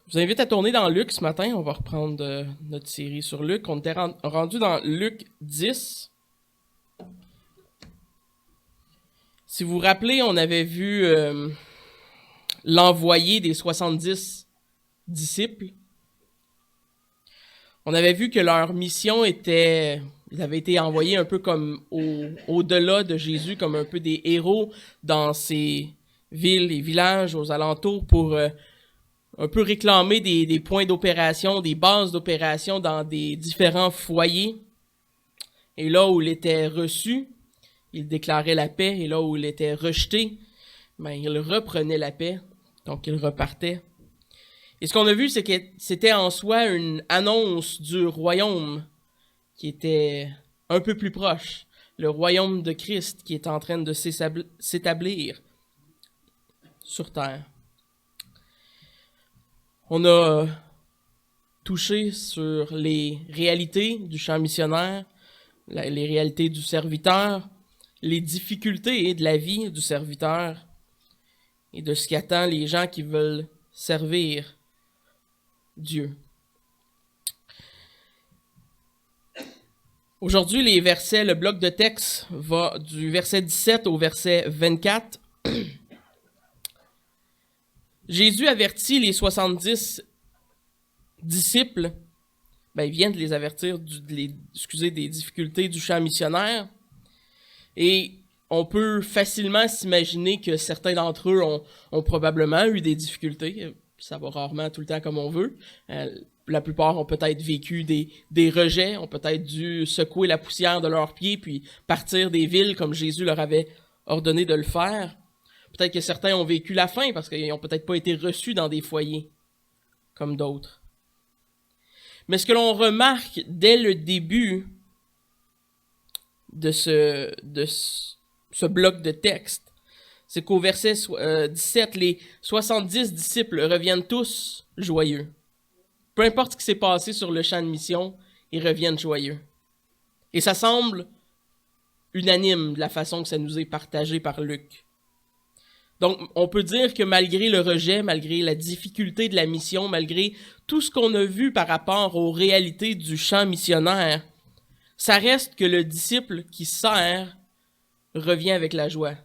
Je vous invite à tourner dans Luc ce matin. On va reprendre notre série sur Luc. On était rendu dans Luc 10. Si vous vous rappelez, on avait vu l'envoyé des 70 disciples. On avait vu que leur mission était... Ils avaient été envoyés un peu comme au-delà de Jésus, comme un peu des héros dans ces villes et villages aux alentours pour... un peu réclamer des points d'opération, des bases d'opération dans des différents foyers. Et là où il était reçu, il déclarait la paix. Et là où il était rejeté, il reprenait la paix. Donc il repartait. Et ce qu'on a vu, c'est que c'était en soi une annonce du royaume qui était un peu plus proche. Le royaume de Christ qui est en train de s'établir sur terre. On a touché sur les réalités du champ missionnaire, les réalités du serviteur, les difficultés de la vie du serviteur et de ce qui attend les gens qui veulent servir Dieu. Aujourd'hui, les versets, le bloc de texte va du verset 17 au verset 24. Jésus avertit les 70 disciples, il vient de les avertir des difficultés du champ missionnaire. Et on peut facilement s'imaginer que certains d'entre eux ont probablement eu des difficultés. Ça va rarement tout le temps comme on veut. La plupart ont peut-être vécu des rejets, ont peut-être dû secouer la poussière de leurs pieds puis partir des villes comme Jésus leur avait ordonné de le faire. Peut-être que certains ont vécu la faim parce qu'ils n'ont peut-être pas été reçus dans des foyers comme d'autres. Mais ce que l'on remarque dès le début de ce bloc de texte, c'est qu'au verset 17, les 70 disciples reviennent tous joyeux. Peu importe ce qui s'est passé sur le champ de mission, ils reviennent joyeux. Et ça semble unanime de la façon que ça nous est partagé par Luc. Donc, on peut dire que malgré le rejet, malgré la difficulté de la mission, malgré tout ce qu'on a vu par rapport aux réalités du champ missionnaire, ça reste que le disciple qui sert revient avec la joie.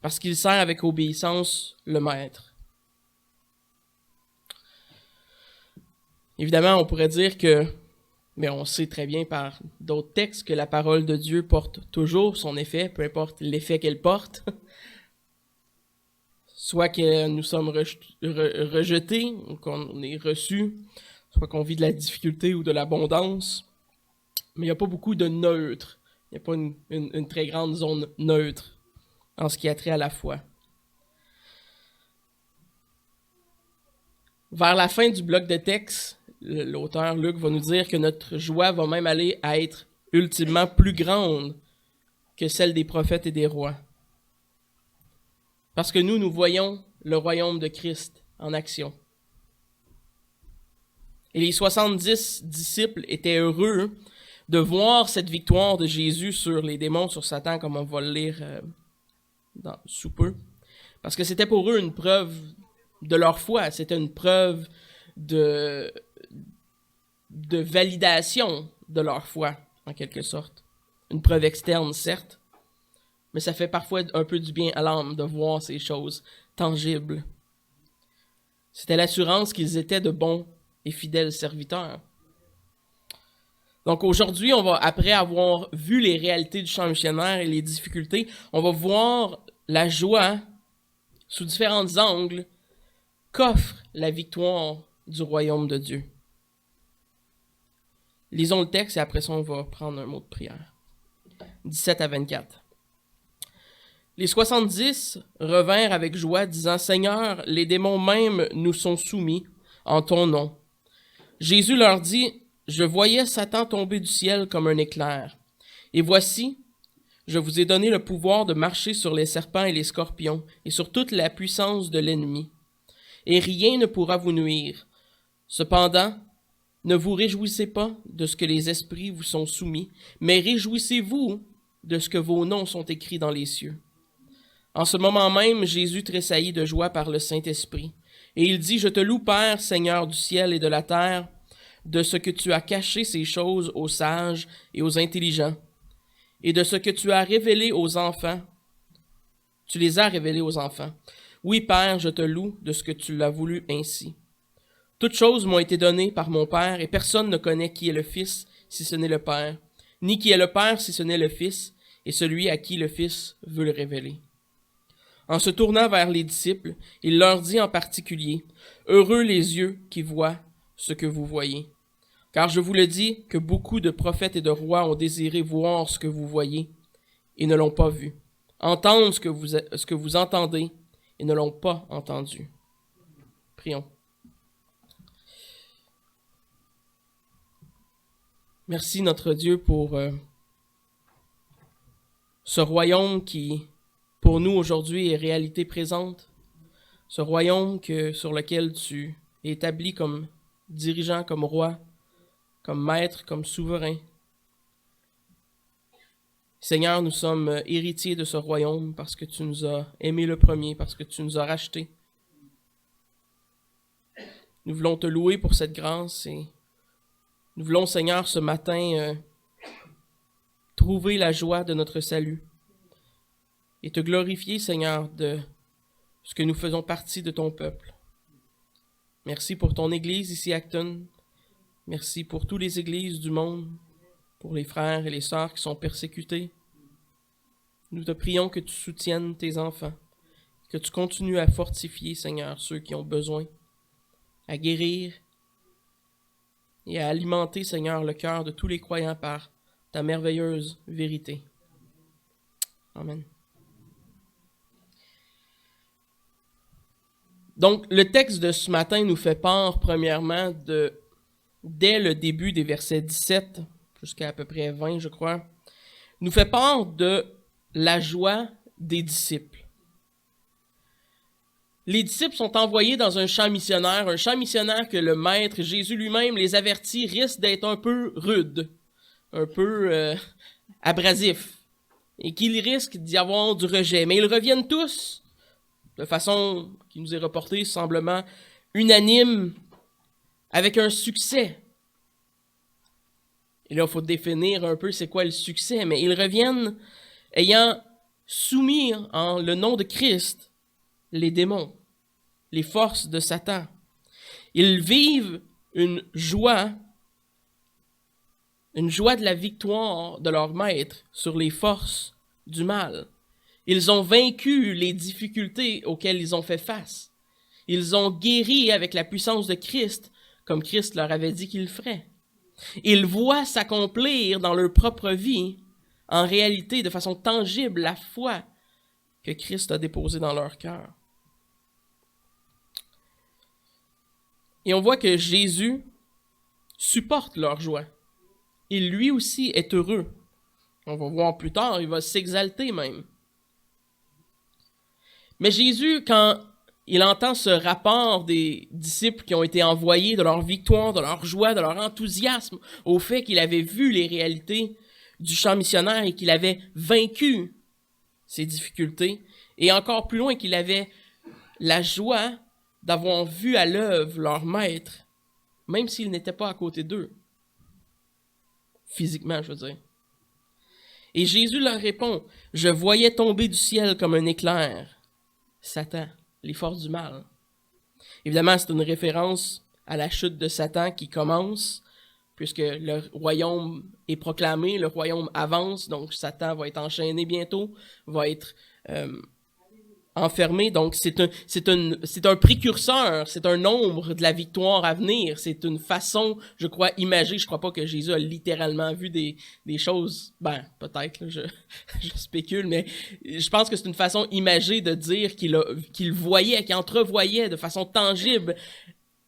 Parce qu'il sert avec obéissance le maître. Évidemment, on pourrait dire que, mais on sait très bien par d'autres textes que la parole de Dieu porte toujours son effet, peu importe l'effet qu'elle porte. Soit que nous sommes rejetés, ou qu'on est reçus, soit qu'on vit de la difficulté ou de l'abondance. Mais il n'y a pas beaucoup de neutre. Il n'y a pas une très grande zone neutre en ce qui a trait à la foi. Vers la fin du bloc de texte, l'auteur Luc va nous dire que notre joie va même aller à être ultimement plus grande que celle des prophètes et des rois. Parce que nous voyons le royaume de Christ en action. Et les 70 disciples étaient heureux de voir cette victoire de Jésus sur les démons, sur Satan, comme on va le lire sous peu. Parce que c'était pour eux une preuve de leur foi, c'était une preuve de validation de leur foi, en quelque sorte. Une preuve externe, certes, mais ça fait parfois un peu du bien à l'âme de voir ces choses tangibles. C'était l'assurance qu'ils étaient de bons et fidèles serviteurs. Donc aujourd'hui, après avoir vu les réalités du champ missionnaire et les difficultés, on va voir la joie sous différents angles qu'offre la victoire du royaume de Dieu. Lisons le texte et après ça, on va prendre un mot de prière. 17 à 24. Les 70 revinrent avec joie, disant « Seigneur, les démons même nous sont soumis en ton nom. » Jésus leur dit « Je voyais Satan tomber du ciel comme un éclair. Et voici, je vous ai donné le pouvoir de marcher sur les serpents et les scorpions, et sur toute la puissance de l'ennemi. Et rien ne pourra vous nuire. Cependant, ne vous réjouissez pas de ce que les esprits vous sont soumis, mais réjouissez-vous de ce que vos noms sont écrits dans les cieux. En ce moment même, Jésus tressaillit de joie par le Saint-Esprit. Et il dit, « Je te loue, Père, Seigneur du ciel et de la terre, de ce que tu as caché ces choses aux sages et aux intelligents, et de ce que tu as révélé aux enfants. Tu les as révélés aux enfants. Oui, Père, je te loue de ce que tu l'as voulu ainsi. Toutes choses m'ont été données par mon Père, et personne ne connaît qui est le Fils, si ce n'est le Père, ni qui est le Père, si ce n'est le Fils, et celui à qui le Fils veut le révéler. » En se tournant vers les disciples, il leur dit en particulier, « Heureux les yeux qui voient ce que vous voyez. Car je vous le dis que beaucoup de prophètes et de rois ont désiré voir ce que vous voyez et ne l'ont pas vu, entendre ce que vous entendez et ne l'ont pas entendu. » Prions. Merci notre Dieu pour ce royaume qui, pour nous aujourd'hui, est réalité présente. Ce royaume sur lequel tu es établi comme dirigeant, comme roi, comme maître, comme souverain. Seigneur, nous sommes héritiers de ce royaume parce que tu nous as aimés le premier, parce que tu nous as rachetés. Nous voulons te louer pour cette grâce et nous voulons, Seigneur, ce matin, trouver la joie de notre salut et te glorifier, Seigneur, de ce que nous faisons partie de ton peuple. Merci pour ton Église ici à Acton. Merci pour toutes les églises du monde, pour les frères et les sœurs qui sont persécutés. Nous te prions que tu soutiennes tes enfants, que tu continues à fortifier, Seigneur, ceux qui ont besoin, à guérir et à alimenter, Seigneur, le cœur de tous les croyants par ta merveilleuse vérité. Amen. Donc, le texte de ce matin nous fait part, premièrement, dès le début des versets 17 jusqu'à peu près 20, je crois, nous fait part de la joie des disciples. Les disciples sont envoyés dans un champ missionnaire que le maître, Jésus lui-même, les avertit, risque d'être un peu rude, un peu abrasif, et qu'il risque d'y avoir du rejet. Mais ils reviennent tous, de façon qui nous est reportée, semblement unanime, avec un succès. Et là, il faut définir un peu c'est quoi le succès, mais ils reviennent ayant soumis en le nom de Christ les démons, les forces de Satan. Ils vivent une joie de la victoire de leur maître sur les forces du mal. Ils ont vaincu les difficultés auxquelles ils ont fait face. Ils ont guéri avec la puissance de Christ, comme Christ leur avait dit qu'il le ferait. Ils voient s'accomplir dans leur propre vie, en réalité, de façon tangible, la foi que Christ a déposée dans leur cœur. Et on voit que Jésus supporte leur joie. Il lui aussi est heureux. On va voir plus tard, il va s'exalter même. Mais Jésus, quand il entend ce rapport des disciples qui ont été envoyés, de leur victoire, de leur joie, de leur enthousiasme, au fait qu'il avait vu les réalités du champ missionnaire et qu'il avait vaincu ces difficultés, et encore plus loin qu'il avait la joie d'avoir vu à l'œuvre leur maître, même s'il n'était pas à côté d'eux, physiquement, je veux dire. Et Jésus leur répond, « Je voyais tomber du ciel comme un éclair, Satan, les forces du mal. » Évidemment, c'est une référence à la chute de Satan qui commence, puisque le royaume est proclamé, le royaume avance, donc Satan va être enchaîné bientôt, va être enfermé. Donc c'est un précurseur, c'est un ombre de la victoire à venir. C'est une façon, je crois, imagée. Je crois pas que Jésus a littéralement vu des choses. Ben, peut-être, là, je spécule, mais je pense que c'est une façon imagée de dire qu'il voyait, qu'il entrevoyait de façon tangible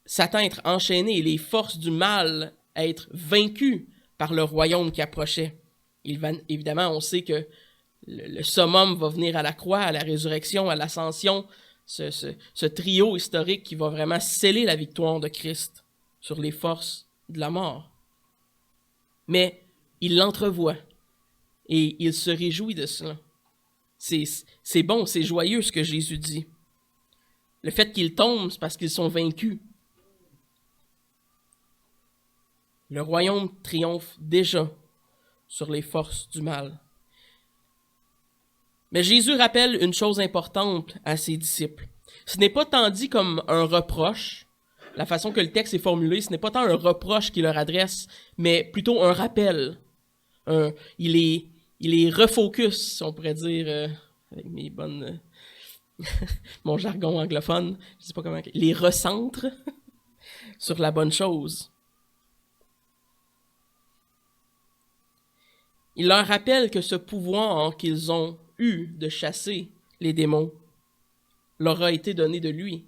Satan être enchaîné et les forces du mal être vaincues par le royaume qui approchait. Évidemment, on sait que le summum va venir à la croix, à la résurrection, à l'ascension, ce trio historique qui va vraiment sceller la victoire de Christ sur les forces de la mort. Mais il l'entrevoit et il se réjouit de cela. C'est bon, c'est joyeux ce que Jésus dit. Le fait qu'ils tombent, c'est parce qu'ils sont vaincus. Le royaume triomphe déjà sur les forces du mal. Mais Jésus rappelle une chose importante à ses disciples. Ce n'est pas tant dit comme un reproche. La façon que le texte est formulé, ce n'est pas tant un reproche qu'il leur adresse, mais plutôt un rappel. Il les refocus, on pourrait dire, avec mes bonnes... mon jargon anglophone, je sais pas comment... Il les recentre sur la bonne chose. Il leur rappelle que ce pouvoir qu'ils ont eu de chasser les démons leur a été donné de lui.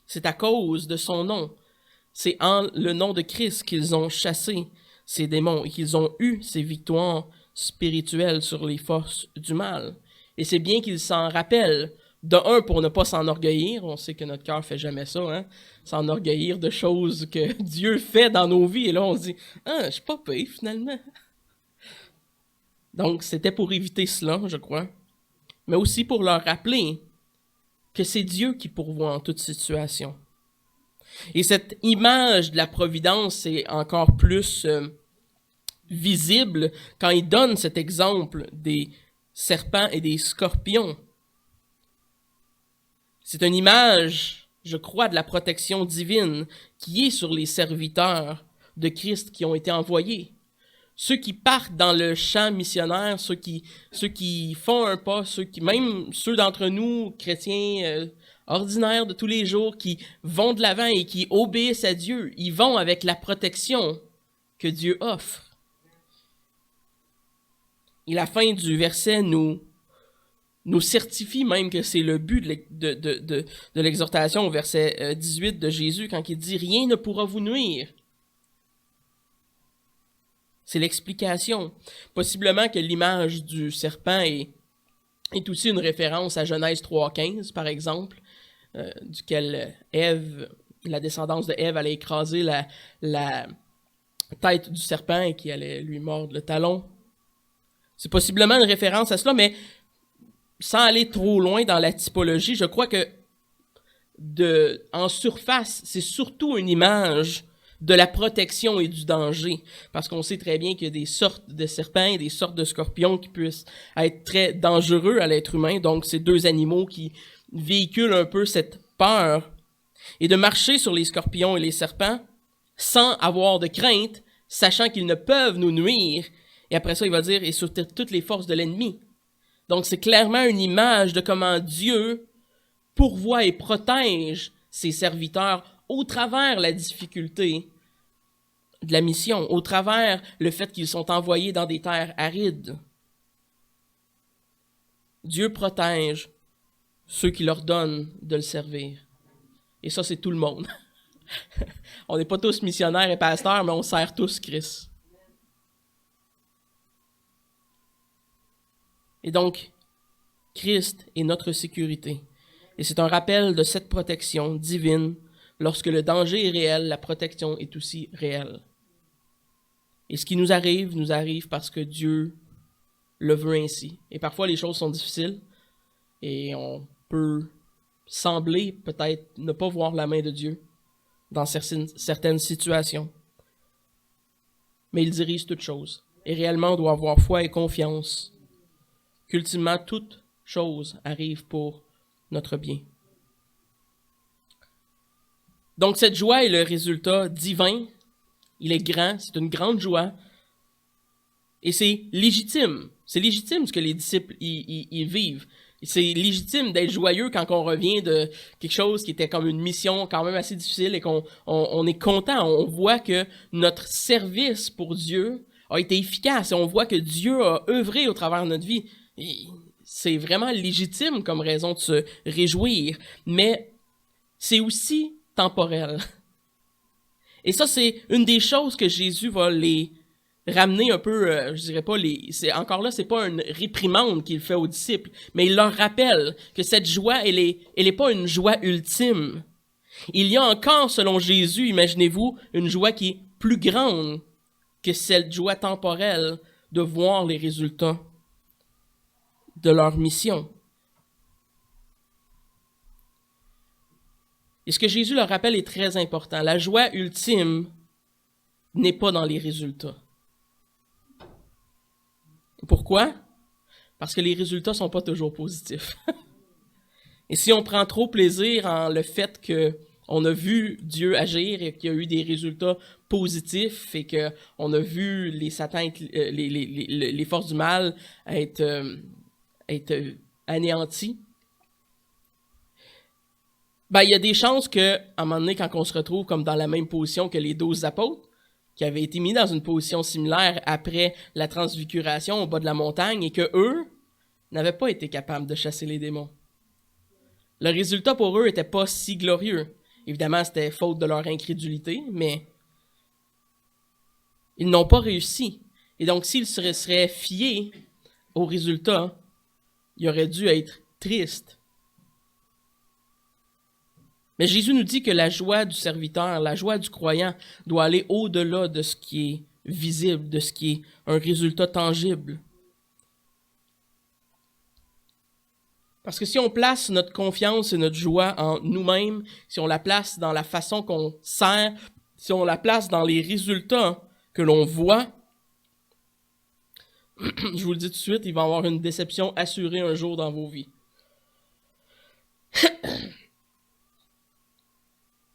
C'est à cause de son nom. C'est en le nom de Christ qu'ils ont chassé ces démons et qu'ils ont eu ces victoires spirituelles sur les forces du mal. Et c'est bien qu'ils s'en rappellent. De un, pour ne pas s'enorgueillir. On sait que notre cœur fait jamais ça, hein? S'enorgueillir de choses que Dieu fait dans nos vies. Et là, on se dit, ah, je suis pas payé finalement. Donc, c'était pour éviter cela, je crois. Mais aussi pour leur rappeler que c'est Dieu qui pourvoit en toute situation. Et cette image de la providence est encore plus visible quand il donne cet exemple des serpents et des scorpions. C'est une image, je crois, de la protection divine qui est sur les serviteurs de Christ qui ont été envoyés. Ceux qui partent dans le champ missionnaire, ceux qui font un pas, même ceux d'entre nous, chrétiens ordinaires de tous les jours, qui vont de l'avant et qui obéissent à Dieu, ils vont avec la protection que Dieu offre. Et la fin du verset nous certifie même que c'est le but de l'exhortation au verset 18 de Jésus quand il dit « Rien ne pourra vous nuire ». C'est l'explication. Possiblement que l'image du serpent est aussi une référence à Genèse 3,15, par exemple, duquel la descendance de Ève allait écraser la tête du serpent et qui allait lui mordre le talon. C'est possiblement une référence à cela, mais sans aller trop loin dans la typologie, je crois que en surface, c'est surtout une image de la protection et du danger. Parce qu'on sait très bien qu'il y a des sortes de serpents et des sortes de scorpions qui puissent être très dangereux à l'être humain. Donc, c'est deux animaux qui véhiculent un peu cette peur. Et de marcher sur les scorpions et les serpents sans avoir de crainte, sachant qu'ils ne peuvent nous nuire. Et après ça, il va dire, et sur toutes les forces de l'ennemi. Donc, c'est clairement une image de comment Dieu pourvoit et protège ses serviteurs au travers la difficulté de la mission, au travers le fait qu'ils sont envoyés dans des terres arides. Dieu protège ceux qui leur donnent de le servir. Et ça, c'est tout le monde. On n'est pas tous missionnaires et pasteurs, mais on sert tous Christ. Et donc, Christ est notre sécurité. Et c'est un rappel de cette protection divine. Lorsque le danger est réel, la protection est aussi réelle. Et ce qui nous arrive parce que Dieu le veut ainsi. Et parfois, les choses sont difficiles et on peut sembler peut-être ne pas voir la main de Dieu dans certaines situations. Mais il dirige toutes choses. Et réellement, on doit avoir foi et confiance qu'ultimement, toute chose arrive pour notre bien. Donc, cette joie est le résultat divin. Il est grand, c'est une grande joie. Et c'est légitime. C'est légitime ce que les disciples y vivent. C'est légitime d'être joyeux quand on revient de quelque chose qui était comme une mission quand même assez difficile et qu'on est content. On voit que notre service pour Dieu a été efficace et on voit que Dieu a œuvré au travers de notre vie. Et c'est vraiment légitime comme raison de se réjouir. Mais c'est aussi temporel. Et ça, c'est une des choses que Jésus va les ramener un peu, je dirais pas, encore là, c'est pas une réprimande qu'il fait aux disciples, mais il leur rappelle que cette joie, elle est pas une joie ultime. Il y a encore, selon Jésus, imaginez-vous, une joie qui est plus grande que cette joie temporelle de voir les résultats de leur mission. Et ce que Jésus leur rappelle est très important. La joie ultime n'est pas dans les résultats. Pourquoi? Parce que les résultats ne sont pas toujours positifs. Et si on prend trop plaisir en le fait qu'on a vu Dieu agir et qu'il y a eu des résultats positifs et qu'on a vu les satans, les forces du mal être anéanties, ben, il y a des chances qu'à un moment donné, quand on se retrouve comme dans la même position que les 12 apôtres, qui avaient été mis dans une position similaire après la transfiguration au bas de la montagne et que eux n'avaient pas été capables de chasser les démons. Le résultat pour eux n'était pas si glorieux. Évidemment, c'était faute de leur incrédulité, mais ils n'ont pas réussi. Et donc, s'ils se seraient fiés au résultat, ils auraient dû être tristes. Mais Jésus nous dit que la joie du serviteur, la joie du croyant doit aller au-delà de ce qui est visible, de ce qui est un résultat tangible. Parce que si on place notre confiance et notre joie en nous-mêmes, si on la place dans la façon qu'on sert, si on la place dans les résultats que l'on voit, je vous le dis tout de suite, il va y avoir une déception assurée un jour dans vos vies.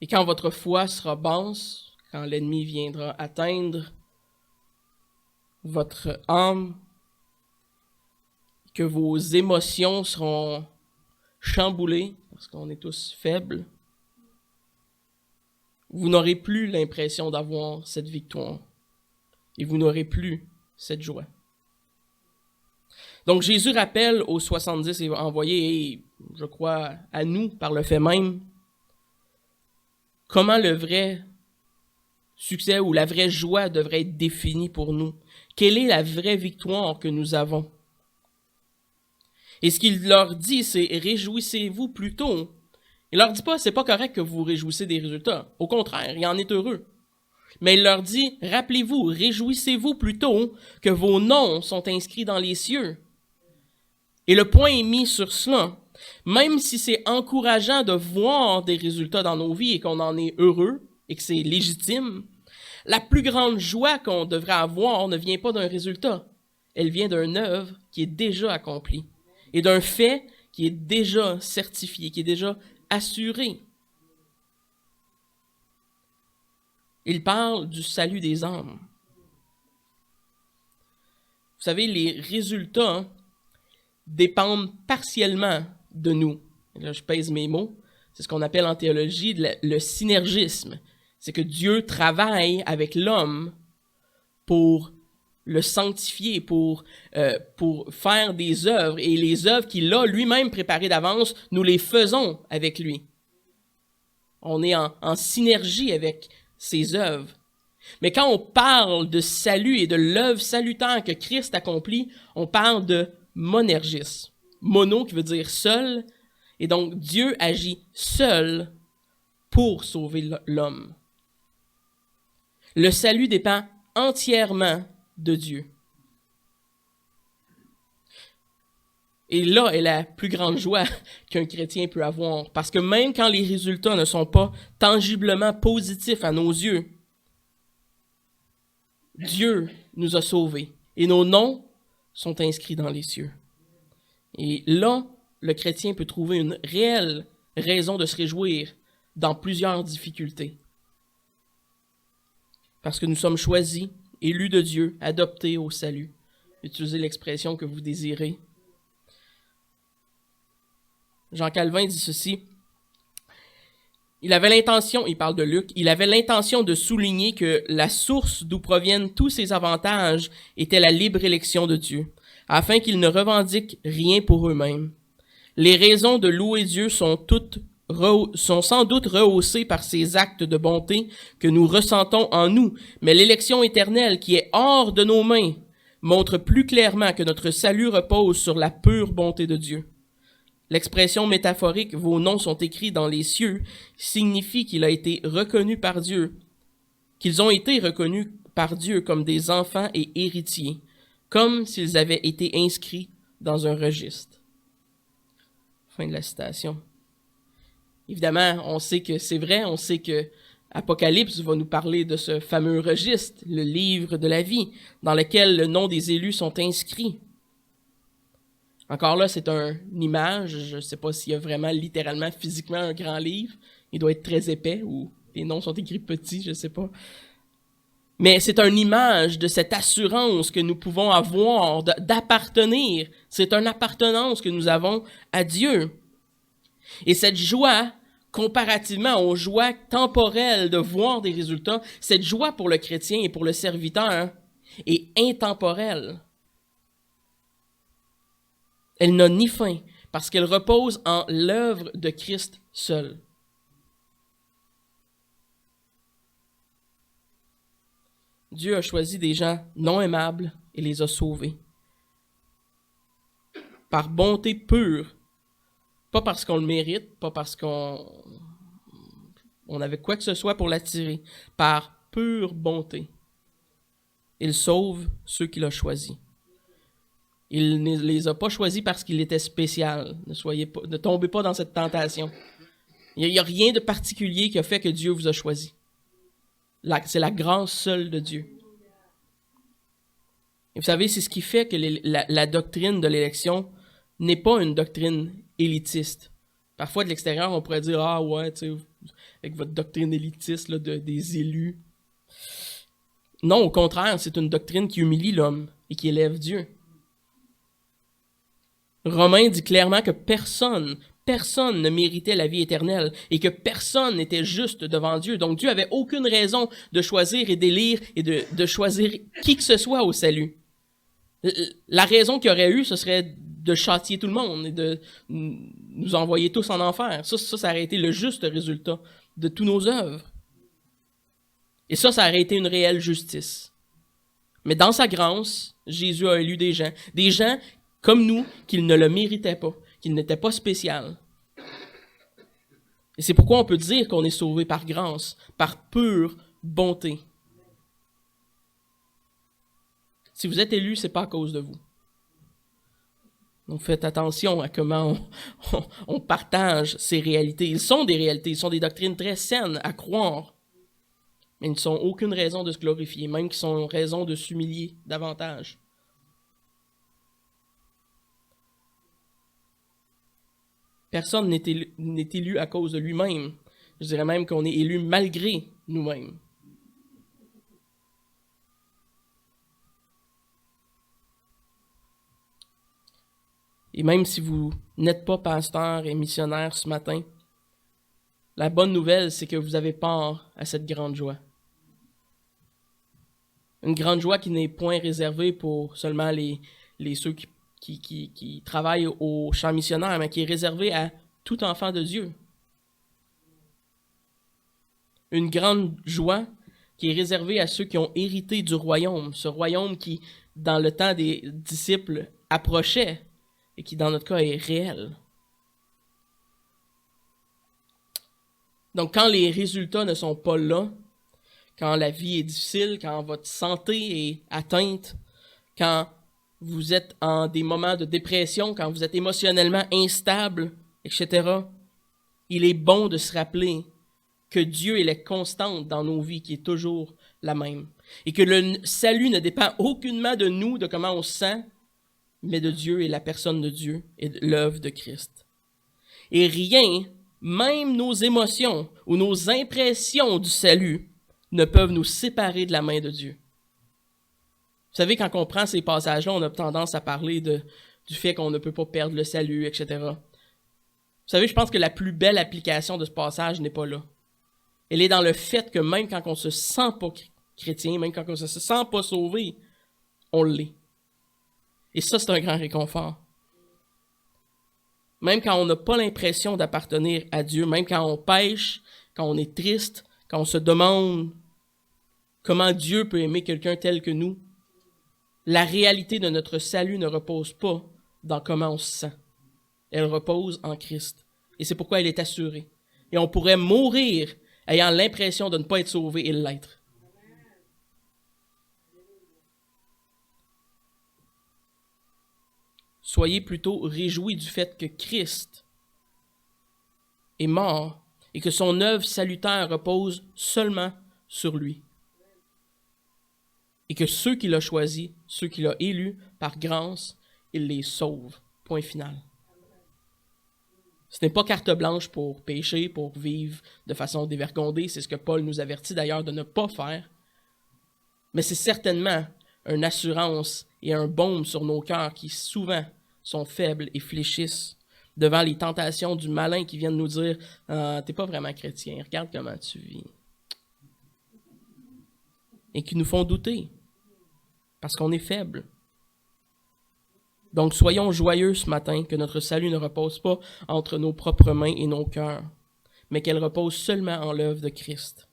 Et quand votre foi sera basse, quand l'ennemi viendra atteindre votre âme, que vos émotions seront chamboulées, parce qu'on est tous faibles, vous n'aurez plus l'impression d'avoir cette victoire. Et vous n'aurez plus cette joie. Donc Jésus rappelle aux 70 envoyés, et je crois à nous par le fait même, comment le vrai succès ou la vraie joie devrait être définie pour nous. Quelle est la vraie victoire que nous avons? Et ce qu'il leur dit, c'est « réjouissez-vous plutôt ». Il leur dit pas « c'est pas correct que vous vous réjouissez des résultats ». Au contraire, il en est heureux. Mais il leur dit « rappelez-vous, réjouissez-vous plutôt que vos noms sont inscrits dans les cieux ». Et le point est mis sur cela. Même si c'est encourageant de voir des résultats dans nos vies et qu'on en est heureux et que c'est légitime, la plus grande joie qu'on devrait avoir ne vient pas d'un résultat. Elle vient d'une œuvre qui est déjà accomplie et d'un fait qui est déjà certifié, qui est déjà assuré. Il parle du salut des âmes. Vous savez, les résultats dépendent partiellement de nous. Là, je pèse mes mots. C'est ce qu'on appelle en théologie le synergisme. C'est que Dieu travaille avec l'homme pour le sanctifier, pour faire des œuvres. Et les œuvres qu'il a lui-même préparées d'avance, nous les faisons avec lui. On est en synergie avec ses œuvres. Mais quand on parle de salut et de l'œuvre salutaire que Christ accomplit, on parle de monergis. Mono qui veut dire seul. Et donc Dieu agit seul pour sauver l'homme. Le salut dépend entièrement de Dieu. Et là est la plus grande joie qu'un chrétien peut avoir. Parce que même quand les résultats ne sont pas tangiblement positifs à nos yeux, Dieu nous a sauvés. Et nos noms sont inscrits dans les cieux. Et là, le chrétien peut trouver une réelle raison de se réjouir dans plusieurs difficultés. Parce que nous sommes choisis, élus de Dieu, adoptés au salut. Utilisez l'expression que vous désirez. Jean Calvin dit ceci. Il parle de Luc, il avait l'intention de souligner que la source d'où proviennent tous ces avantages était la libre élection de Dieu, afin qu'ils ne revendiquent rien pour eux-mêmes. Les raisons de louer Dieu sont sans doute rehaussées par ces actes de bonté que nous ressentons en nous, mais l'élection éternelle qui est hors de nos mains montre plus clairement que notre salut repose sur la pure bonté de Dieu. L'expression métaphorique « vos noms sont écrits dans les cieux » signifie qu'ils ont été reconnus par Dieu comme des enfants et héritiers, comme s'ils avaient été inscrits dans un registre. Fin de la citation. Évidemment, on sait que c'est vrai, on sait que Apocalypse va nous parler de ce fameux registre, le livre de la vie, dans lequel le nom des élus sont inscrits. Encore là, c'est une image, je ne sais pas s'il y a vraiment littéralement, physiquement un grand livre, il doit être très épais ou les noms sont écrits petits, je ne sais pas. Mais c'est une image de cette assurance que nous pouvons avoir d'appartenir. C'est une appartenance que nous avons à Dieu. Et cette joie, comparativement aux joies temporelles de voir des résultats, cette joie pour le chrétien et pour le serviteur est intemporelle. Elle n'a ni fin, parce qu'elle repose en l'œuvre de Christ seul. Dieu a choisi des gens non aimables et les a sauvés. Par bonté pure, pas parce qu'on le mérite, pas parce qu'on avait quoi que ce soit pour l'attirer, par pure bonté. Il sauve ceux qu'il a choisis. Il ne les a pas choisis parce qu'il était spécial. Ne tombez pas dans cette tentation. Il n'y a rien de particulier qui a fait que Dieu vous a choisi. C'est la grâce seule de Dieu. Et vous savez, c'est ce qui fait que la doctrine de l'élection n'est pas une doctrine élitiste. Parfois, de l'extérieur, on pourrait dire « Ah ouais, tu sais, avec votre doctrine élitiste là, des élus. » Non, au contraire, c'est une doctrine qui humilie l'homme et qui élève Dieu. Romains dit clairement que personne ne méritait la vie éternelle et que personne n'était juste devant Dieu. Donc Dieu avait aucune raison de choisir et d'élire et de choisir qui que ce soit au salut. La raison qu'il y aurait eu, ce serait de châtier tout le monde et de nous envoyer tous en enfer. Ça aurait été le juste résultat de tous nos œuvres. Et ça aurait été une réelle justice. Mais dans sa grâce, Jésus a élu des gens comme nous, qu'ils ne le méritaient pas, qu'ils n'étaient pas spéciaux. Et c'est pourquoi on peut dire qu'on est sauvé par grâce, par pure bonté. Si vous êtes élu, c'est pas à cause de vous. Donc faites attention à comment on partage ces réalités. Ils sont des réalités, ils sont des doctrines très saines à croire, mais ils ne sont aucune raison de se glorifier, même qu'ils sont raison de s'humilier davantage. Personne n'est élu à cause de lui-même. Je dirais même qu'on est élu malgré nous-mêmes. Et même si vous n'êtes pas pasteur et missionnaire ce matin, la bonne nouvelle, c'est que vous avez part à cette grande joie. Une grande joie qui n'est point réservée pour seulement ceux qui travaillent au champ missionnaire, mais qui est réservée à tout enfant de Dieu. Une grande joie qui est réservée à ceux qui ont hérité du royaume, ce royaume qui, dans le temps des disciples, approchait et qui, dans notre cas, est réel. Donc, quand les résultats ne sont pas là, quand la vie est difficile, quand votre santé est atteinte, quand vous êtes en des moments de dépression, quand vous êtes émotionnellement instable, etc., il est bon de se rappeler que Dieu est la constante dans nos vies, qui est toujours la même. Et que le salut ne dépend aucunement de nous, de comment on se sent, mais de Dieu et la personne de Dieu et de l'œuvre de Christ. Et rien, même nos émotions ou nos impressions du salut, ne peuvent nous séparer de la main de Dieu. Vous savez, quand on prend ces passages-là, on a tendance à parler du fait qu'on ne peut pas perdre le salut, etc. Vous savez, je pense que la plus belle application de ce passage n'est pas là. Elle est dans le fait que même quand on ne se sent pas chrétien, même quand on ne se sent pas sauvé, on l'est. Et ça, c'est un grand réconfort. Même quand on n'a pas l'impression d'appartenir à Dieu, même quand on pêche, quand on est triste, quand on se demande comment Dieu peut aimer quelqu'un tel que nous, la réalité de notre salut ne repose pas dans comment on se sent. Elle repose en Christ. Et c'est pourquoi elle est assurée. Et on pourrait mourir ayant l'impression de ne pas être sauvé et l'être. soyez plutôt réjouis du fait que Christ est mort et que son œuvre salutaire repose seulement sur lui. Et que ceux qu'il a choisis, ceux qu'il a élus par grâce, il les sauve. Point final. Ce n'est pas carte blanche pour pécher, pour vivre de façon dévergondée. C'est ce que Paul nous avertit d'ailleurs de ne pas faire. Mais c'est certainement une assurance et un baume sur nos cœurs qui souvent sont faibles et fléchissent devant les tentations du malin qui vient de nous dire « T'es pas vraiment chrétien, regarde comment tu vis. » Et qui nous font douter parce qu'on est faible. Donc, soyons joyeux ce matin que notre salut ne repose pas entre nos propres mains et nos cœurs, mais qu'elle repose seulement en l'œuvre de Christ.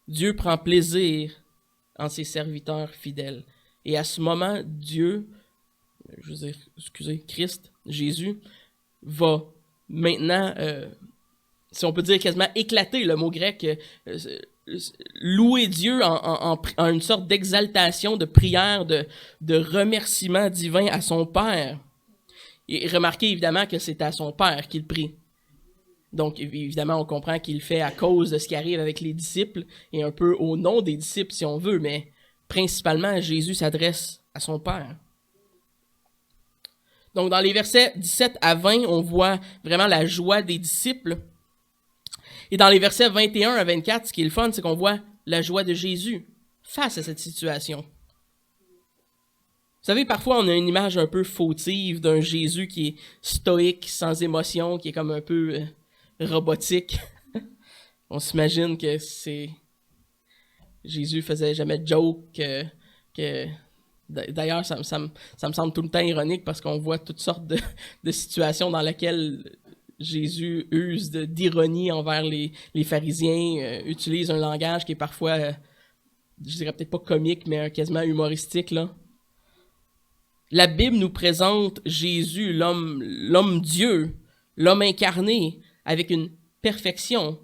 Dieu prend plaisir en ses serviteurs fidèles. Et à ce moment, Christ, Jésus, va maintenant, si on peut dire quasiment éclater le mot grec, louer Dieu en une sorte d'exaltation, de prière, de remerciement divin à son Père. Et remarquez évidemment que c'est à son Père qu'il prie. Donc évidemment, on comprend qu'il le fait à cause de ce qui arrive avec les disciples et un peu au nom des disciples si on veut, mais principalement Jésus s'adresse à son Père. Donc dans les versets 17 à 20, on voit vraiment la joie des disciples. Et dans les versets 21 à 24, ce qui est le fun, c'est qu'on voit la joie de Jésus face à cette situation. Vous savez, parfois, on a une image un peu fautive d'un Jésus qui est stoïque, sans émotion, qui est comme un peu robotique. On s'imagine que Jésus faisait jamais de joke, D'ailleurs, ça me semble tout le temps ironique parce qu'on voit toutes sortes de situations dans lesquelles Jésus use d'ironie envers les pharisiens, utilise un langage qui est parfois, je dirais peut-être pas comique, mais quasiment humoristique, là. La Bible nous présente Jésus, l'homme Dieu, l'homme incarné, avec une perfection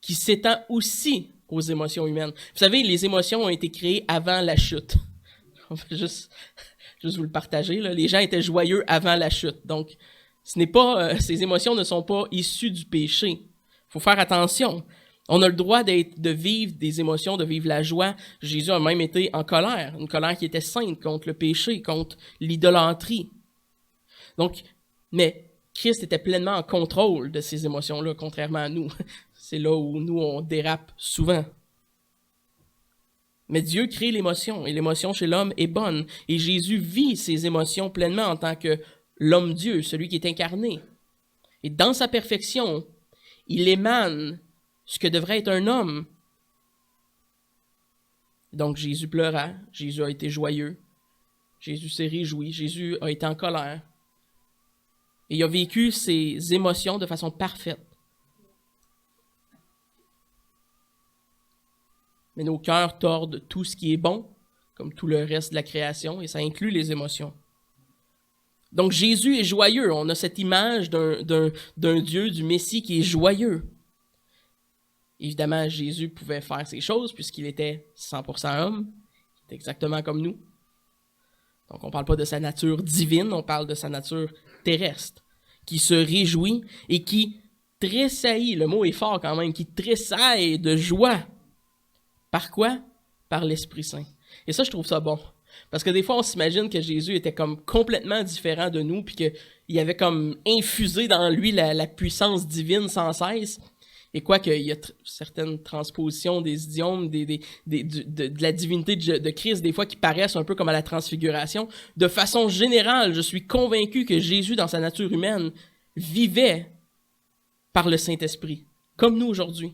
qui s'étend aussi aux émotions humaines. Vous savez, les émotions ont été créées avant la chute. On va juste vous le partager, là. Les gens étaient joyeux avant la chute, donc ces émotions ne sont pas issues du péché. Il faut faire attention. On a le droit de vivre des émotions, de vivre la joie. Jésus a même été en colère, une colère qui était sainte contre le péché, contre l'idolâtrie. Donc, mais Christ était pleinement en contrôle de ces émotions-là, contrairement à nous. C'est là où nous, on dérape souvent. Mais Dieu crée l'émotion, et l'émotion chez l'homme est bonne. Et Jésus vit ces émotions pleinement en tant que l'homme Dieu, celui qui est incarné. Et dans sa perfection, il émane ce que devrait être un homme. Donc Jésus pleura, Jésus a été joyeux, Jésus s'est réjoui, Jésus a été en colère. Et il a vécu ses émotions de façon parfaite. Mais nos cœurs tordent tout ce qui est bon, comme tout le reste de la création, et ça inclut les émotions. Donc Jésus est joyeux. On a cette image d'un Dieu, du Messie qui est joyeux. Évidemment, Jésus pouvait faire ces choses puisqu'il était 100% homme. Il était exactement comme nous. Donc on ne parle pas de sa nature divine, on parle de sa nature terrestre, qui se réjouit et qui tressaillit, le mot est fort quand même, qui tressaille de joie. Par quoi? Par l'Esprit Saint. Et ça, je trouve ça bon. Parce que des fois, on s'imagine que Jésus était comme complètement différent de nous, puis qu'il avait comme infusé dans lui la puissance divine sans cesse. Et quoique il y a certaines transpositions des idiomes de la divinité de Christ, des fois qui paraissent un peu comme à la transfiguration, de façon générale, je suis convaincu que Jésus, dans sa nature humaine, vivait par le Saint-Esprit, comme nous aujourd'hui.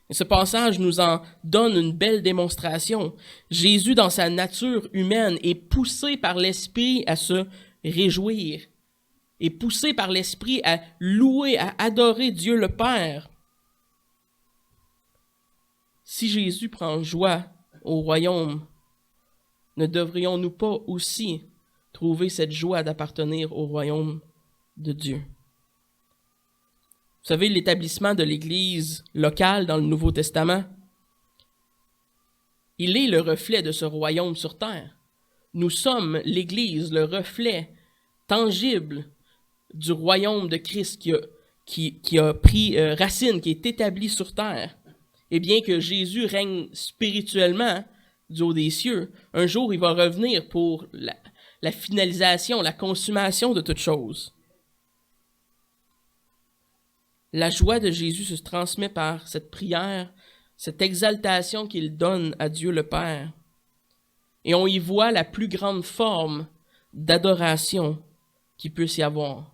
Et ce passage nous en donne une belle démonstration. Jésus, dans sa nature humaine, est poussé par l'Esprit à se réjouir, est poussé par l'Esprit à louer, à adorer Dieu le Père. Si Jésus prend joie au royaume, ne devrions-nous pas aussi trouver cette joie d'appartenir au royaume de Dieu? Vous savez, l'établissement de l'Église locale dans le Nouveau Testament, il est le reflet de ce royaume sur terre. Nous sommes l'Église, le reflet tangible du royaume de Christ qui a pris racine, qui est établi sur terre. Et bien que Jésus règne spirituellement du haut des cieux, un jour il va revenir pour la finalisation, la consommation de toutes choses. La joie de Jésus se transmet par cette prière, cette exaltation qu'il donne à Dieu le Père. Et on y voit la plus grande forme d'adoration qu'il puisse y avoir,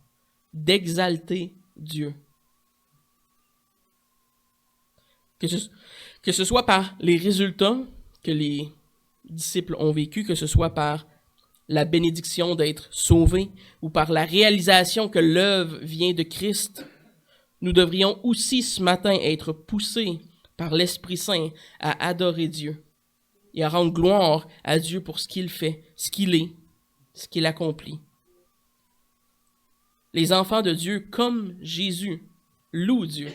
d'exalter Dieu. Que ce soit par les résultats que les disciples ont vécus, que ce soit par la bénédiction d'être sauvés ou par la réalisation que l'œuvre vient de Christ, nous devrions aussi ce matin être poussés par l'Esprit Saint à adorer Dieu et à rendre gloire à Dieu pour ce qu'il fait, ce qu'il est, ce qu'il accomplit. Les enfants de Dieu, comme Jésus, louent Dieu.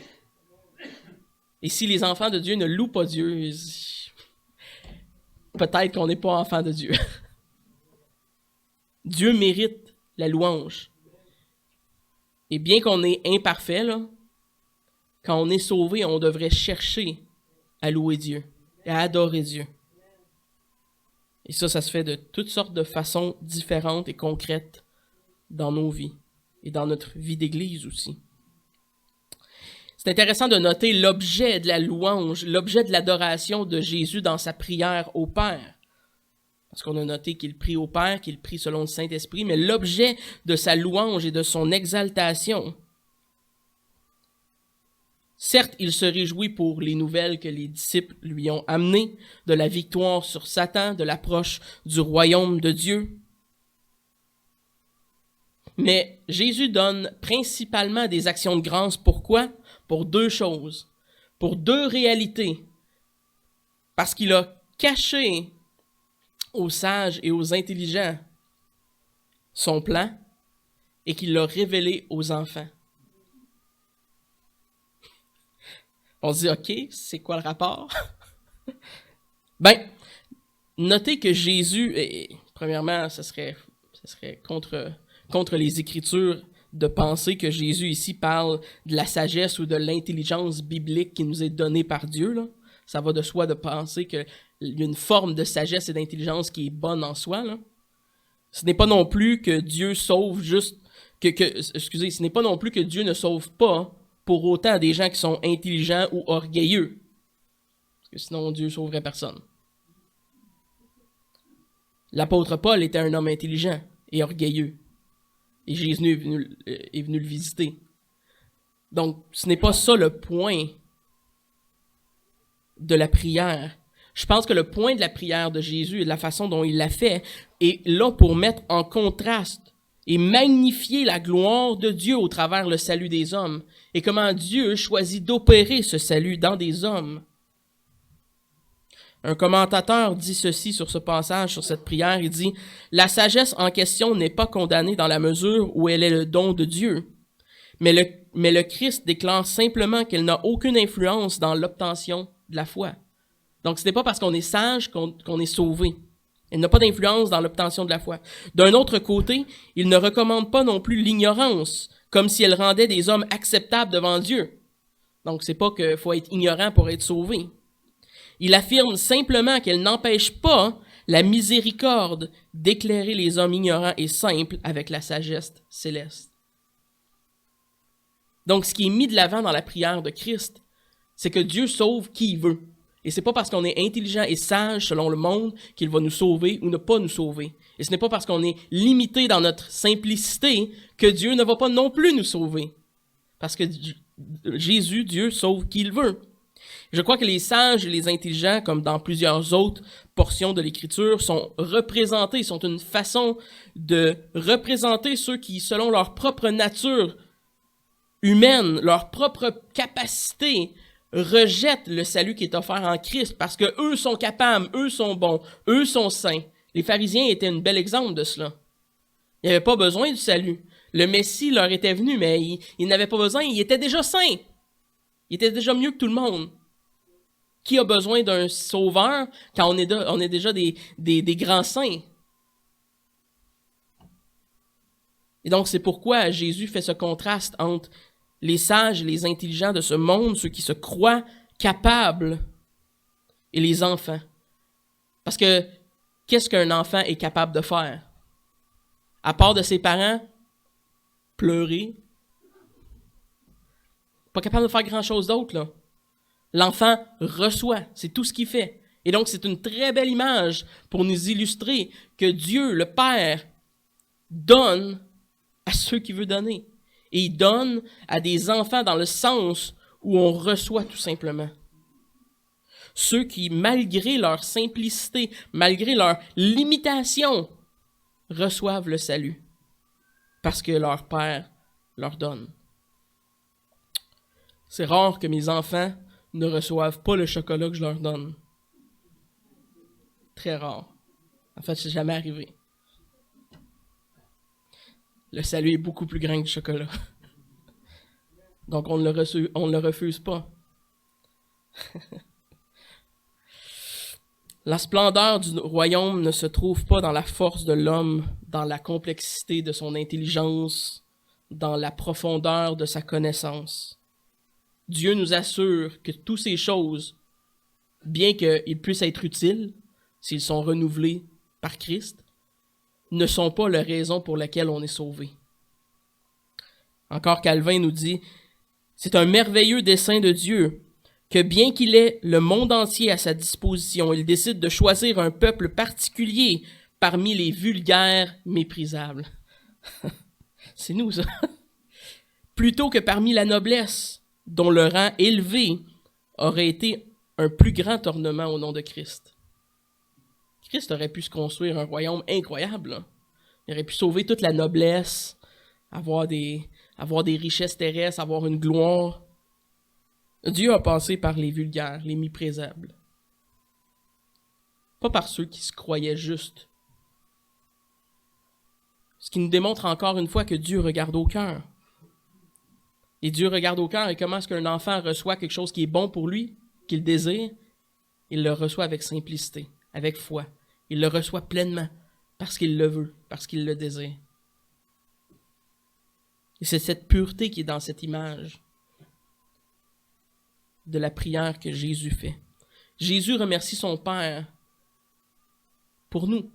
Et si les enfants de Dieu ne louent pas Dieu, peut-être qu'on n'est pas enfants de Dieu. Dieu mérite la louange. Et bien qu'on est imparfait, là, quand on est sauvé, on devrait chercher à louer Dieu et à adorer Dieu. Et ça se fait de toutes sortes de façons différentes et concrètes dans nos vies et dans notre vie d'Église aussi. C'est intéressant de noter l'objet de la louange, l'objet de l'adoration de Jésus dans sa prière au Père. Parce qu'on a noté qu'il prie au Père, qu'il prie selon le Saint-Esprit, mais l'objet de sa louange et de son exaltation. Certes, il se réjouit pour les nouvelles que les disciples lui ont amenées, de la victoire sur Satan, de l'approche du royaume de Dieu. Mais Jésus donne principalement des actions de grâce. Pourquoi? Pour deux choses, pour deux réalités. Parce qu'il a caché aux sages et aux intelligents son plan et qu'il l'a révélé aux enfants. On se dit, OK, c'est quoi le rapport? Ben, notez que Jésus, premièrement, ce serait contre les Écritures de penser que Jésus ici parle de la sagesse ou de l'intelligence biblique qui nous est donnée par Dieu, là. Ça va de soi de penser qu'il y a une forme de sagesse et d'intelligence qui est bonne en soi, là. Ce n'est pas non plus que Dieu sauve juste... ce n'est pas non plus que Dieu ne sauve pas pour autant des gens qui sont intelligents ou orgueilleux. Parce que sinon, Dieu sauverait personne. L'apôtre Paul était un homme intelligent et orgueilleux. Et Jésus est venu le visiter. Donc, ce n'est pas ça le point de la prière. Je pense que le point de la prière de Jésus et de la façon dont il l'a fait est là pour mettre en contraste et magnifier la gloire de Dieu au travers le salut des hommes et comment Dieu choisit d'opérer ce salut dans des hommes. Un commentateur dit ceci sur ce passage, sur cette prière, il dit « La sagesse en question n'est pas condamnée dans la mesure où elle est le don de Dieu, mais le Christ déclare simplement qu'elle n'a aucune influence dans l'obtention de la foi. » Donc, ce n'est pas parce qu'on est sage qu'on est sauvé. Elle n'a pas d'influence dans l'obtention de la foi. D'un autre côté, il ne recommande pas non plus l'ignorance, comme si elle rendait des hommes acceptables devant Dieu. Donc, c'est pas qu'il faut être ignorant pour être sauvé. Il affirme simplement qu'elle n'empêche pas la miséricorde d'éclairer les hommes ignorants et simples avec la sagesse céleste. Donc, ce qui est mis de l'avant dans la prière de Christ, c'est que Dieu sauve qui il veut. Et c'est pas parce qu'on est intelligent et sage selon le monde qu'il va nous sauver ou ne pas nous sauver. Et ce n'est pas parce qu'on est limité dans notre simplicité que Dieu ne va pas non plus nous sauver. Parce que Jésus, Dieu, sauve qui il veut. Je crois que les sages et les intelligents, comme dans plusieurs autres portions de l'Écriture, sont représentés, sont une façon de représenter ceux qui, selon leur propre nature humaine, leur propre capacité, rejettent le salut qui est offert en Christ parce que eux sont capables, eux sont bons, eux sont saints. Les pharisiens étaient un bel exemple de cela. Ils n'avaient pas besoin du salut. Le Messie leur était venu, mais ils n'avaient pas besoin, ils étaient déjà saints. Ils étaient déjà mieux que tout le monde. Qui a besoin d'un sauveur quand on est déjà des grands saints? Et donc, c'est pourquoi Jésus fait ce contraste entre les sages et les intelligents de ce monde, ceux qui se croient capables, et les enfants. Parce que, qu'est-ce qu'un enfant est capable de faire? À part de ses parents, pleurer. Pas capable de faire grand-chose d'autre, là. L'enfant reçoit, c'est tout ce qu'il fait. Et donc, c'est une très belle image pour nous illustrer que Dieu, le Père, donne à ceux qu'il veut donner. Et il donne à des enfants dans le sens où on reçoit tout simplement. Ceux qui, malgré leur simplicité, malgré leur limitation, reçoivent le salut. Parce que leur Père leur donne. C'est rare que mes enfants ne reçoivent pas le chocolat que je leur donne. Très rare. En fait, c'est jamais arrivé. Le salut est beaucoup plus grand que le chocolat. Donc, on ne le refuse pas. La splendeur du royaume ne se trouve pas dans la force de l'homme, dans la complexité de son intelligence, dans la profondeur de sa connaissance. Dieu nous assure que toutes ces choses, bien qu'ils puissent être utiles, s'ils sont renouvelés par Christ, ne sont pas la raison pour laquelle on est sauvé. Encore Calvin nous dit, c'est un merveilleux dessein de Dieu que bien qu'il ait le monde entier à sa disposition, il décide de choisir un peuple particulier parmi les vulgaires méprisables. C'est nous, ça. Plutôt que parmi la noblesse, dont le rang élevé aurait été un plus grand ornement au nom de Christ. Christ aurait pu se construire un royaume incroyable, là. Il aurait pu sauver toute la noblesse, avoir des richesses terrestres, avoir une gloire. Dieu a passé par les vulgaires, les méprisables. Pas par ceux qui se croyaient justes. Ce qui nous démontre encore une fois que Dieu regarde au cœur. Et Dieu regarde au cœur, et comment est-ce qu'un enfant reçoit quelque chose qui est bon pour lui, qu'il désire? Il le reçoit avec simplicité, avec foi. Il le reçoit pleinement, parce qu'il le veut, parce qu'il le désire. Et c'est cette pureté qui est dans cette image de la prière que Jésus fait. Jésus remercie son Père pour nous,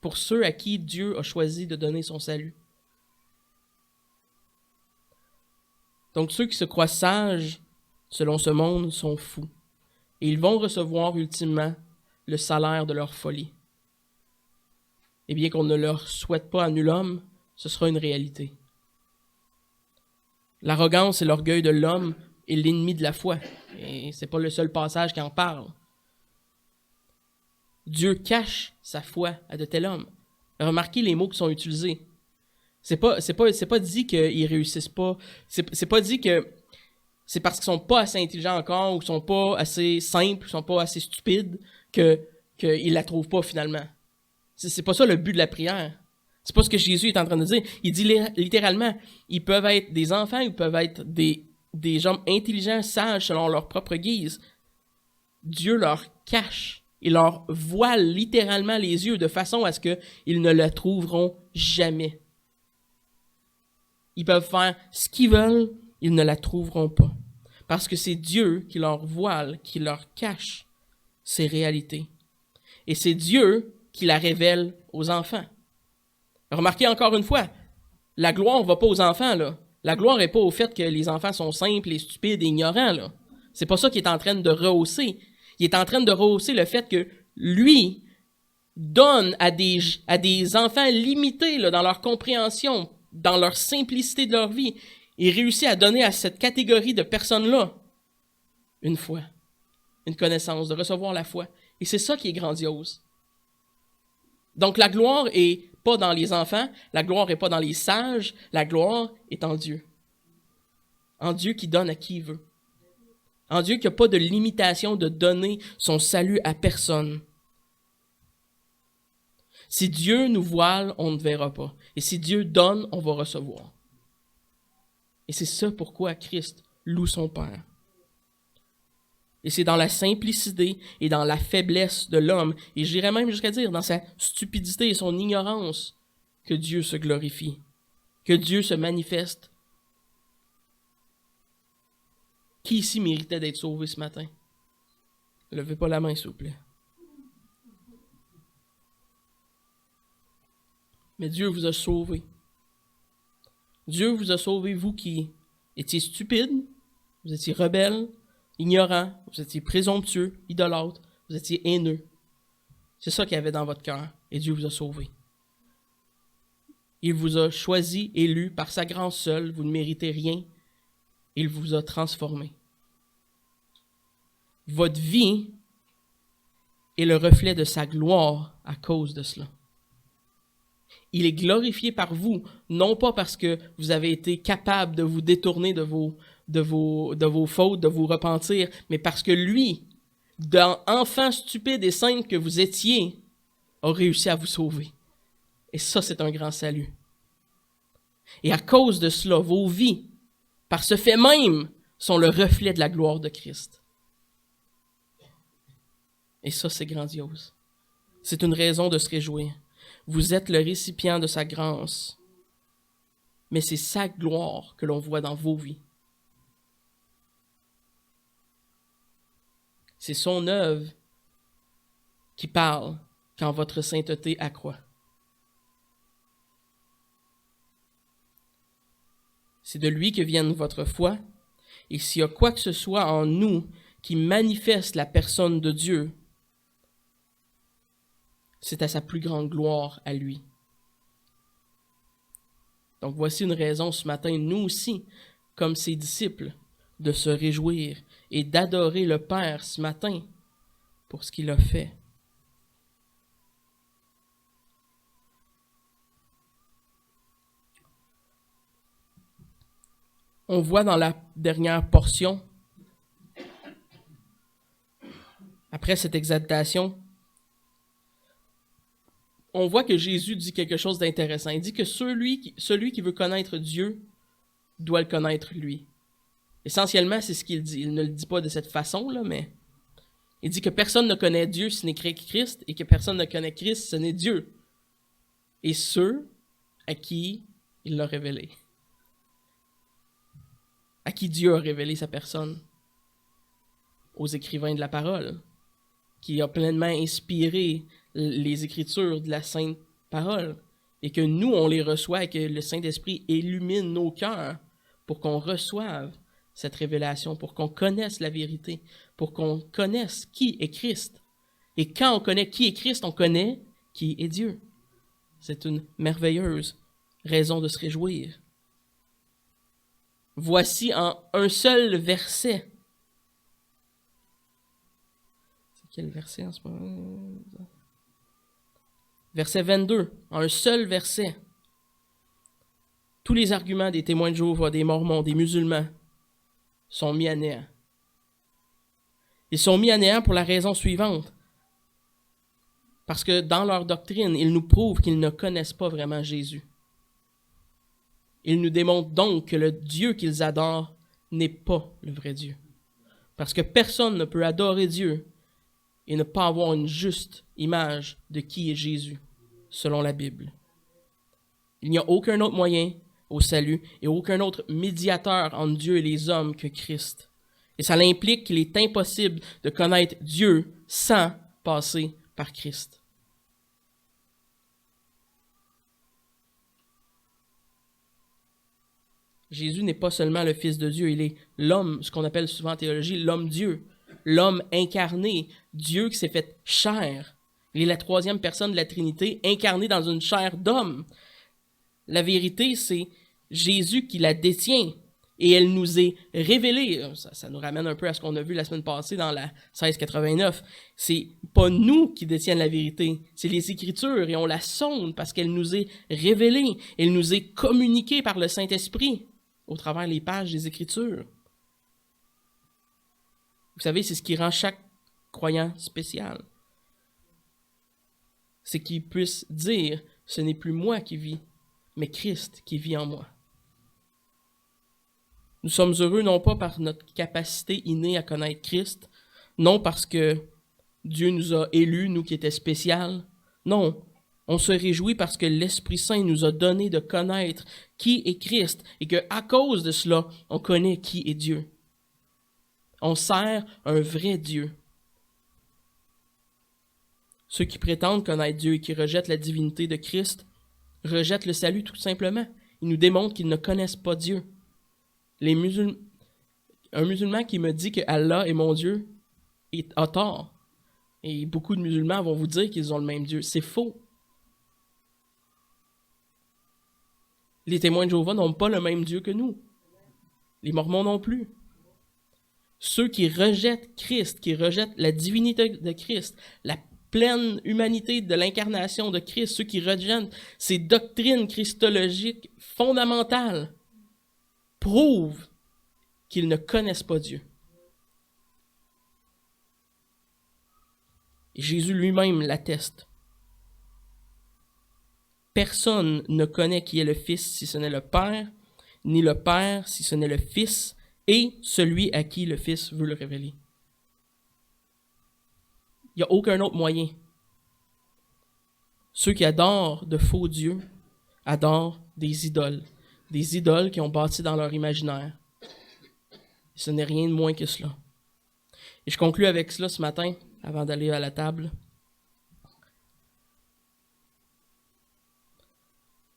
pour ceux à qui Dieu a choisi de donner son salut. Donc ceux qui se croient sages, selon ce monde, sont fous. Et ils vont recevoir ultimement le salaire de leur folie. Et bien qu'on ne leur souhaite pas à nul homme, ce sera une réalité. L'arrogance et l'orgueil de l'homme est l'ennemi de la foi. Et c'est pas le seul passage qui en parle. Dieu cache sa foi à de tels hommes. Remarquez les mots qui sont utilisés. C'est pas dit qu'ils réussissent pas. C'est pas dit que c'est parce qu'ils sont pas assez intelligents encore, ou qu'ils sont pas assez simples, ou sont pas assez stupides, qu'ils la trouvent pas finalement. C'est pas ça le but de la prière. C'est pas ce que Jésus est en train de dire. Il dit littéralement, ils peuvent être des enfants, ils peuvent être des gens intelligents, sages selon leur propre guise. Dieu leur cache, il leur voile littéralement les yeux de façon à ce qu'ils ne la trouveront jamais. Ils peuvent faire ce qu'ils veulent, ils ne la trouveront pas. Parce que c'est Dieu qui leur voile, qui leur cache ces réalités. Et c'est Dieu qui la révèle aux enfants. Remarquez encore une fois, la gloire ne va pas aux enfants, là. La gloire n'est pas au fait que les enfants sont simples et stupides et ignorants, là. C'est pas ça qu'il est en train de rehausser. Il est en train de rehausser le fait que lui donne à des enfants limités là, dans leur compréhension, dans leur simplicité de leur vie, il réussit à donner à cette catégorie de personnes-là une foi, une connaissance, de recevoir la foi. Et c'est ça qui est grandiose. Donc la gloire est pas dans les enfants, la gloire est pas dans les sages, la gloire est en Dieu. En Dieu qui donne à qui il veut. En Dieu qui n'a pas de limitation de donner son salut à personne. Si Dieu nous voile, on ne verra pas. Et si Dieu donne, on va recevoir. Et c'est ça pourquoi Christ loue son Père. Et c'est dans la simplicité et dans la faiblesse de l'homme, et j'irais même jusqu'à dire dans sa stupidité et son ignorance, que Dieu se glorifie. que Dieu se manifeste. Qui ici méritait d'être sauvé ce matin? Levez pas la main, s'il vous plaît. Mais Dieu vous a sauvé. Dieu vous a sauvé, vous qui étiez stupides, vous étiez rebelles, ignorants, vous étiez présomptueux, idolâtres, vous étiez haineux. C'est ça qu'il y avait dans votre cœur, et Dieu vous a sauvé. Il vous a choisi, élu, par sa grâce seule, vous ne méritez rien, il vous a transformé. Votre vie est le reflet de sa gloire à cause de cela. Il est glorifié par vous, non pas parce que vous avez été capable de vous détourner de vos fautes, de vous repentir, mais parce que lui, dans enfant stupide et simple que vous étiez, a réussi à vous sauver. Et ça, c'est un grand salut. Et à cause de cela, vos vies, par ce fait même, sont le reflet de la gloire de Christ. Et ça, c'est grandiose. C'est une raison de se réjouir. Vous êtes le récipient de sa grâce, mais c'est sa gloire que l'on voit dans vos vies. C'est son œuvre qui parle quand votre sainteté accroît. C'est de lui que vienne votre foi, et s'il y a quoi que ce soit en nous qui manifeste la personne de Dieu, c'est à sa plus grande gloire à lui. Donc voici une raison ce matin, nous aussi, comme ses disciples, de se réjouir et d'adorer le Père ce matin pour ce qu'il a fait. On voit dans la dernière portion, après cette exaltation, on voit que Jésus dit quelque chose d'intéressant. Il dit que celui qui veut connaître Dieu doit le connaître lui. Essentiellement, c'est ce qu'il dit. Il ne le dit pas de cette façon-là, mais il dit que personne ne connaît Dieu si ce n'est Christ, et que personne ne connaît Christ si ce n'est Dieu. Et ceux à qui il l'a révélé. À qui Dieu a révélé sa personne. Aux écrivains de la parole, qui a pleinement inspiré les Écritures de la Sainte Parole, et que nous, on les reçoit, et que le Saint-Esprit illumine nos cœurs pour qu'on reçoive cette révélation, pour qu'on connaisse la vérité, pour qu'on connaisse qui est Christ. Et quand on connaît qui est Christ, on connaît qui est Dieu. C'est une merveilleuse raison de se réjouir. Voici en un seul verset. C'est quel verset en ce moment? Verset 22, en un seul verset. Tous les arguments des témoins de Jéhovah, des Mormons, des musulmans sont mis à néant. Ils sont mis à néant pour la raison suivante. Parce que dans leur doctrine, ils nous prouvent qu'ils ne connaissent pas vraiment Jésus. Ils nous démontrent donc que le Dieu qu'ils adorent n'est pas le vrai Dieu. Parce que personne ne peut adorer Dieu et ne pas avoir une juste image de qui est Jésus, selon la Bible. Il n'y a aucun autre moyen au salut et aucun autre médiateur entre Dieu et les hommes que Christ. Et ça implique qu'il est impossible de connaître Dieu sans passer par Christ. Jésus n'est pas seulement le Fils de Dieu, il est l'homme, ce qu'on appelle souvent en théologie, l'homme-Dieu, l'homme incarné, Dieu qui s'est fait chair. Il est la troisième personne de la Trinité, incarné dans une chair d'homme. La vérité, c'est Jésus qui la détient et elle nous est révélée. Ça nous ramène un peu à ce qu'on a vu la semaine passée dans la 1689. C'est pas nous qui détiennent la vérité, c'est les Écritures et on la sonde parce qu'elle nous est révélée. Elle nous est communiquée par le Saint-Esprit au travers les pages des Écritures. Vous savez, c'est ce qui rend chaque croyant spécial. C'est qu'il puisse dire, ce n'est plus moi qui vis, mais Christ qui vit en moi. Nous sommes heureux non pas par notre capacité innée à connaître Christ, non parce que Dieu nous a élus, nous qui étions spéciaux. Non, On se réjouit parce que l'Esprit Saint nous a donné de connaître qui est Christ et qu'à cause de cela, on connaît qui est Dieu. On sert un vrai Dieu. Ceux qui prétendent connaître Dieu et qui rejettent la divinité de Christ rejettent le salut tout simplement. Ils nous démontrent qu'ils ne connaissent pas Dieu. Un musulman qui me dit que Allah est mon Dieu a tort. Et beaucoup de musulmans vont vous dire qu'ils ont le même Dieu. C'est faux. Les témoins de Jéhovah n'ont pas le même Dieu que nous. Les Mormons non plus. Ceux qui rejettent Christ, qui rejettent la divinité de Christ, la pleine humanité de l'incarnation de Christ, ceux qui rejettent ces doctrines christologiques fondamentales, prouvent qu'ils ne connaissent pas Dieu. Et Jésus lui-même l'atteste. Personne ne connaît qui est le Fils si ce n'est le Père, ni le Père si ce n'est le Fils, et celui à qui le Fils veut le révéler. Il n'y a aucun autre moyen. Ceux qui adorent de faux dieux adorent des idoles qui ont bâti dans leur imaginaire. Ce n'est rien de moins que cela. Et je conclus avec cela ce matin, avant d'aller à la table.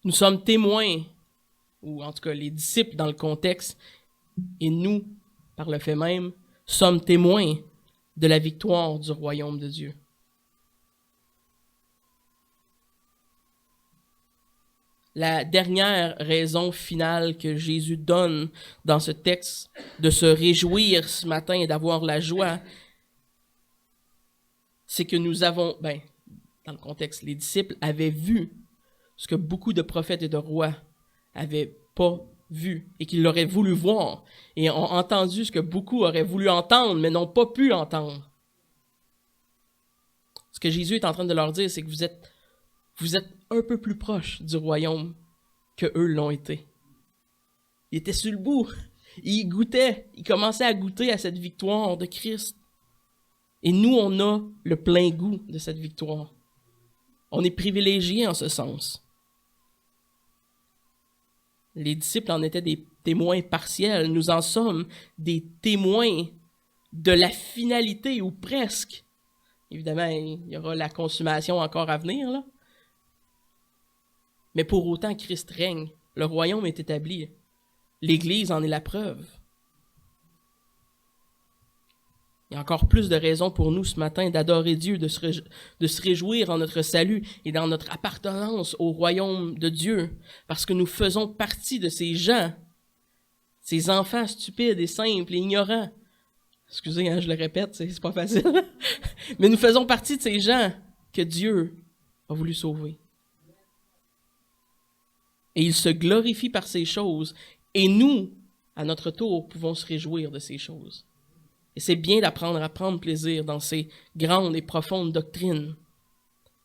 Nous sommes témoins, ou en tout cas les disciples dans le contexte, et nous, par le fait même, sommes témoins de la victoire du royaume de Dieu. La dernière raison finale que Jésus donne dans ce texte de se réjouir ce matin et d'avoir la joie, c'est que nous avons, dans le contexte, les disciples avaient vu ce que beaucoup de prophètes et de rois n'avaient pas vu et qu'ils l'auraient voulu voir et ont entendu ce que beaucoup auraient voulu entendre mais n'ont pas pu entendre. Ce que Jésus est en train de leur dire, c'est que vous êtes un peu plus proche du royaume que eux l'ont été. Ils étaient sur le bout. Ils goûtaient. Ils commençaient à goûter à cette victoire de Christ. Et nous, on a le plein goût de cette victoire. On est privilégiés en ce sens. Les disciples en étaient des témoins partiels. Nous en sommes des témoins de la finalité, ou presque. Évidemment, il y aura la consommation encore à venir, là. Mais pour autant, Christ règne. Le royaume est établi. L'Église en est la preuve. Il y a encore plus de raisons pour nous ce matin d'adorer Dieu, de se réjouir en notre salut et dans notre appartenance au royaume de Dieu, parce que nous faisons partie de ces gens, ces enfants stupides et simples et ignorants. Excusez, je le répète, c'est pas facile. Mais nous faisons partie de ces gens que Dieu a voulu sauver. Et il se glorifie par ces choses, et nous, à notre tour, pouvons se réjouir de ces choses. Et c'est bien d'apprendre à prendre plaisir dans ces grandes et profondes doctrines.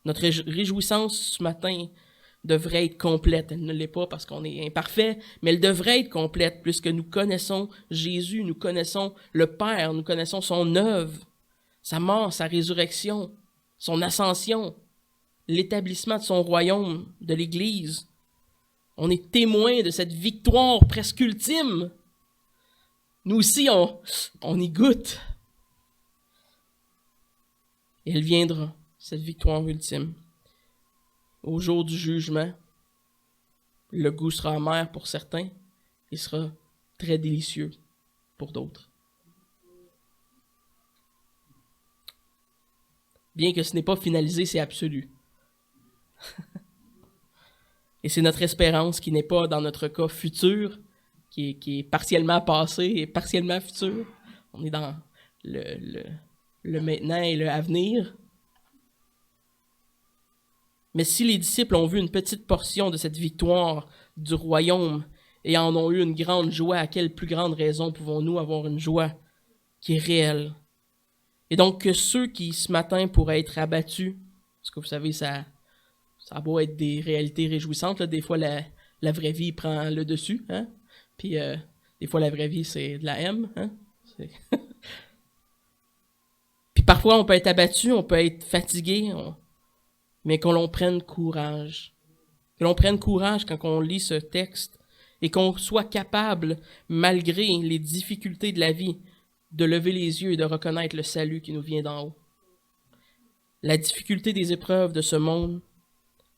Notre réjouissance ce matin devrait être complète. Elle ne l'est pas parce qu'on est imparfait, mais elle devrait être complète puisque nous connaissons Jésus, nous connaissons le Père, nous connaissons son œuvre, sa mort, sa résurrection, son ascension, l'établissement de son royaume, de l'Église. On est témoin de cette victoire presque ultime. Nous aussi, on y goûte. Et elle viendra, cette victoire ultime. Au jour du jugement, le goût sera amer pour certains, il sera très délicieux pour d'autres. Bien que ce n'est pas finalisé, c'est absolu. Et c'est notre espérance qui n'est pas, dans notre cas, future, qui est partiellement passé et partiellement futur. On est dans le maintenant et le avenir. Mais si les disciples ont vu une petite portion de cette victoire du royaume et en ont eu une grande joie, à quelle plus grande raison pouvons-nous avoir une joie qui est réelle? Et donc que ceux qui, ce matin, pourraient être abattus, parce que vous savez, ça a beau être des réalités réjouissantes, là, des fois la vraie vie prend le dessus, hein? Puis des fois la vraie vie c'est de la haine, hein? Puis parfois on peut être abattu, on peut être fatigué, mais que l'on prenne courage. Que l'on prenne courage quand on lit ce texte et qu'on soit capable, malgré les difficultés de la vie, de lever les yeux et de reconnaître le salut qui nous vient d'en haut. La difficulté des épreuves de ce monde,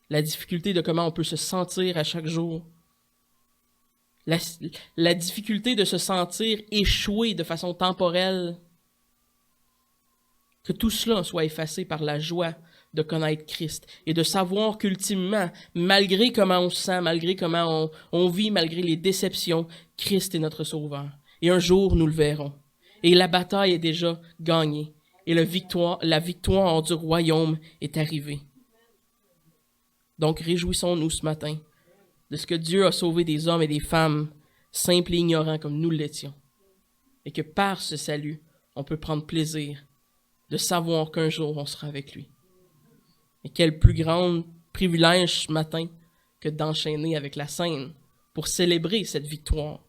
la difficulté de comment on peut se sentir à chaque jour, la difficulté de se sentir échoué de façon temporelle, que tout cela soit effacé par la joie de connaître Christ et de savoir qu'ultimement, malgré comment on se sent, malgré comment on vit, malgré les déceptions, Christ est notre Sauveur. Et un jour, nous le verrons. Et la bataille est déjà gagnée. Et la victoire du royaume est arrivée. Donc, réjouissons-nous ce matin de ce que Dieu a sauvé des hommes et des femmes, simples et ignorants comme nous l'étions. Et que par ce salut, on peut prendre plaisir de savoir qu'un jour, on sera avec lui. Et quel plus grand privilège ce matin que d'enchaîner avec la scène pour célébrer cette victoire.